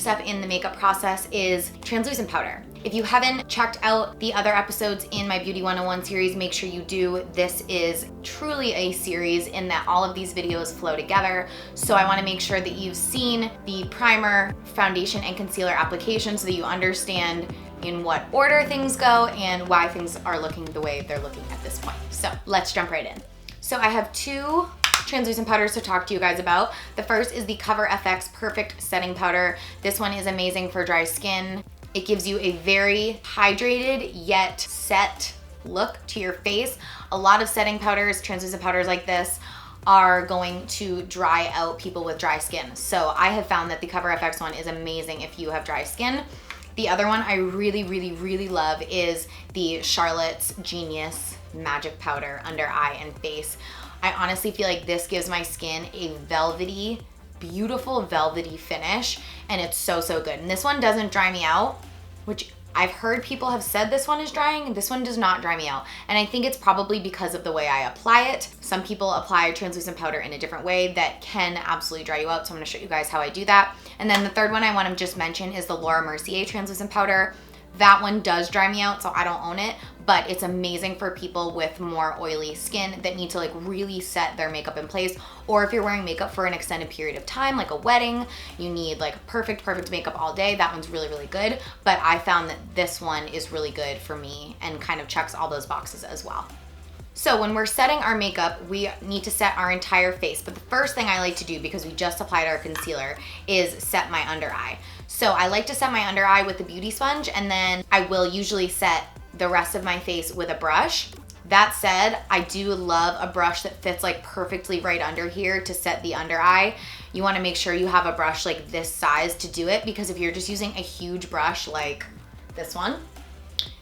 step in the makeup process is translucent powder. If you haven't checked out the other episodes in my Beauty 101 series, make sure you do. This is truly a series in that all of these videos flow together. So I wanna make sure that you've seen the primer, foundation, and concealer application so that you understand in what order things go and why things are looking the way they're looking at this point. So let's jump right in. So I have two translucent powders to talk to you guys about. The first is the Cover FX Perfect Setting Powder. This one is amazing for dry skin. It gives you a very hydrated yet set look to your face. A lot of setting powders, translucent powders like this, are going to dry out people with dry skin. So I have found that the Cover FX one is amazing if you have dry skin. The other one I really love is the Charlotte's Genius Magic Powder under eye and face. I honestly feel like this gives my skin a velvety, beautiful velvety finish, and it's so good. And this one doesn't dry me out, which I've heard people have said this one is drying. This one does not dry me out. And I think it's probably because of the way I apply it. Some people apply translucent powder in a different way that can absolutely dry you out. So I'm gonna show you guys how I do that. And then the third one I wanna just mention is the Laura Mercier translucent powder. That one does dry me out, so I don't own it, but it's amazing for people with more oily skin that need to like really set their makeup in place. Or if you're wearing makeup for an extended period of time, like a wedding, you need like perfect makeup all day. That one's really good. But I found that this one is really good for me and kind of checks all those boxes as well. So when we're setting our makeup, we need to set our entire face. But the first thing I like to do, because we just applied our concealer, is set my under eye. So I like to set my under eye with the beauty sponge, and then I will usually set the rest of my face with a brush. That said, I do love a brush that fits like perfectly right under here to set the under eye. You wanna make sure you have a brush like this size to do it, because if you're just using a huge brush like this one,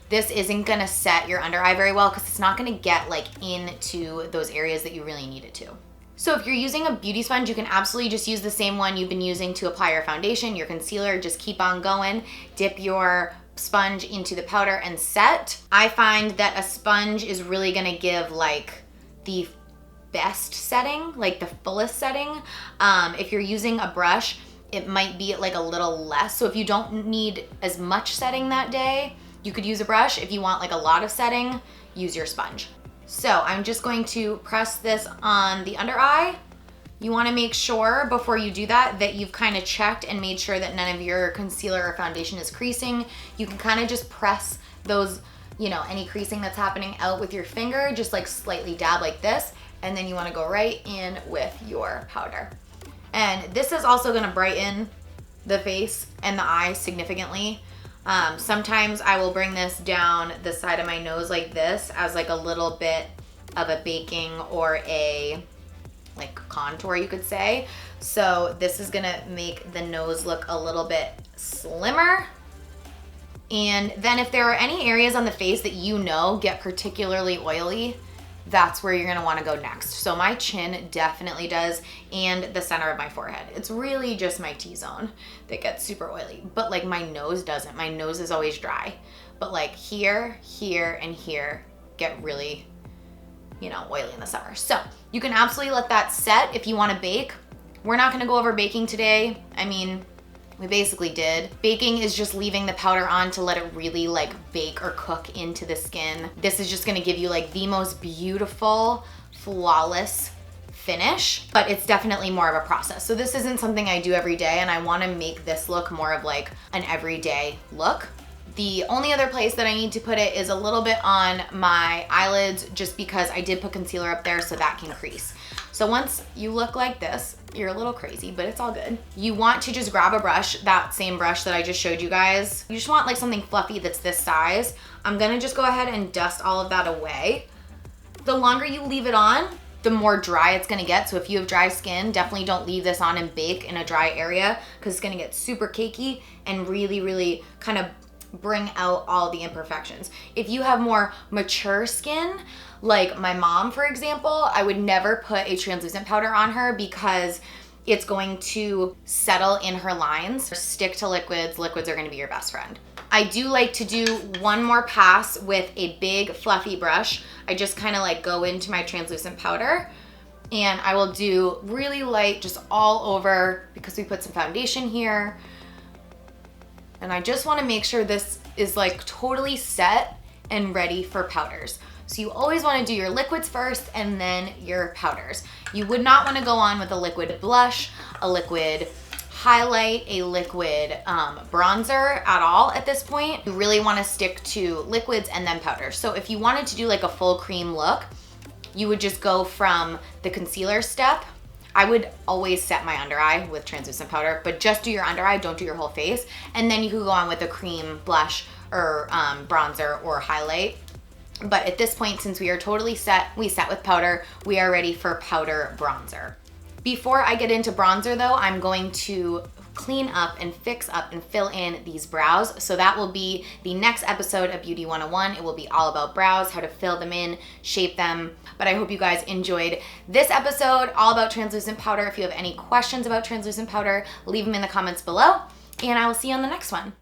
this isn't gonna set your under eye very well because it's not gonna get like into those areas that you really need it to. So if you're using a beauty sponge, you can absolutely just use the same one you've been using to apply your foundation, your concealer, just keep on going. Dip your sponge into the powder and set. I find that a sponge is really gonna give like the best setting, like the fullest setting. If you're using a brush, it might be like a little less. So if you don't need as much setting that day, you could use a brush. If you want like a lot of setting, use your sponge. So I'm just going to press this on the under eye. You wanna make sure before you do that you've kind of checked and made sure that none of your concealer or foundation is creasing. You can kind of just press those, you know, any creasing that's happening out with your finger, just like slightly dab like this, and then you wanna go right in with your powder. And this is also gonna brighten the face and the eye significantly. Sometimes I will bring this down the side of my nose like this as like a little bit of a baking or a like contour, you could say. So this is gonna make the nose look a little bit slimmer. And then if there are any areas on the face that you know get particularly oily, that's where you're gonna wanna go next. So my chin definitely does, and the center of my forehead. It's really just my T-zone that gets super oily, but like my nose doesn't. My nose is always dry. But like here, here, and here get really, you know, oily in the summer. So you can absolutely let that set if you wanna bake. We're not gonna go over baking today. I mean, we basically did. Baking is just leaving the powder on to let it really like bake or cook into the skin. This is just gonna give you like the most beautiful, flawless finish, but it's definitely more of a process. So this isn't something I do every day, and I wanna make this look more of like an everyday look. The only other place that I need to put it is a little bit on my eyelids, just because I did put concealer up there so that can crease. So once you look like this, you're a little crazy, but it's all good. You want to just grab a brush, that same brush that I just showed you guys. You just want like something fluffy that's this size. I'm gonna just go ahead and dust all of that away. The longer you leave it on, the more dry it's gonna get. So if you have dry skin, definitely don't leave this on and bake in a dry area, because it's gonna get super cakey and really kind of bring out all the imperfections. If you have more mature skin, like my mom, for example, I would never put a translucent powder on her because it's going to settle in her lines. Stick to liquids. Liquids are gonna be your best friend. I do like to do one more pass with a big fluffy brush. I just kind of like go into my translucent powder, and I will do really light just all over, because we put some foundation here. And I just wanna make sure this is like totally set and ready for powders. So you always wanna do your liquids first and then your powders. You would not wanna go on with a liquid blush, a liquid highlight, a liquid bronzer at all at this point. You really wanna stick to liquids and then powders. So if you wanted to do like a full cream look, you would just go from the concealer step. I would always set my under eye with translucent powder, but just do your under eye, don't do your whole face. And then you could go on with a cream blush or bronzer or highlight. But at this point, since we are totally set, we set with powder, we are ready for powder bronzer. Before I get into bronzer though, I'm going to clean up and fix up and fill in these brows. So that will be the next episode of Beauty 101. It will be all about brows, how to fill them in, shape them. But I hope you guys enjoyed this episode, all about translucent powder. If you have any questions about translucent powder, leave them in the comments below, and I will see you on the next one.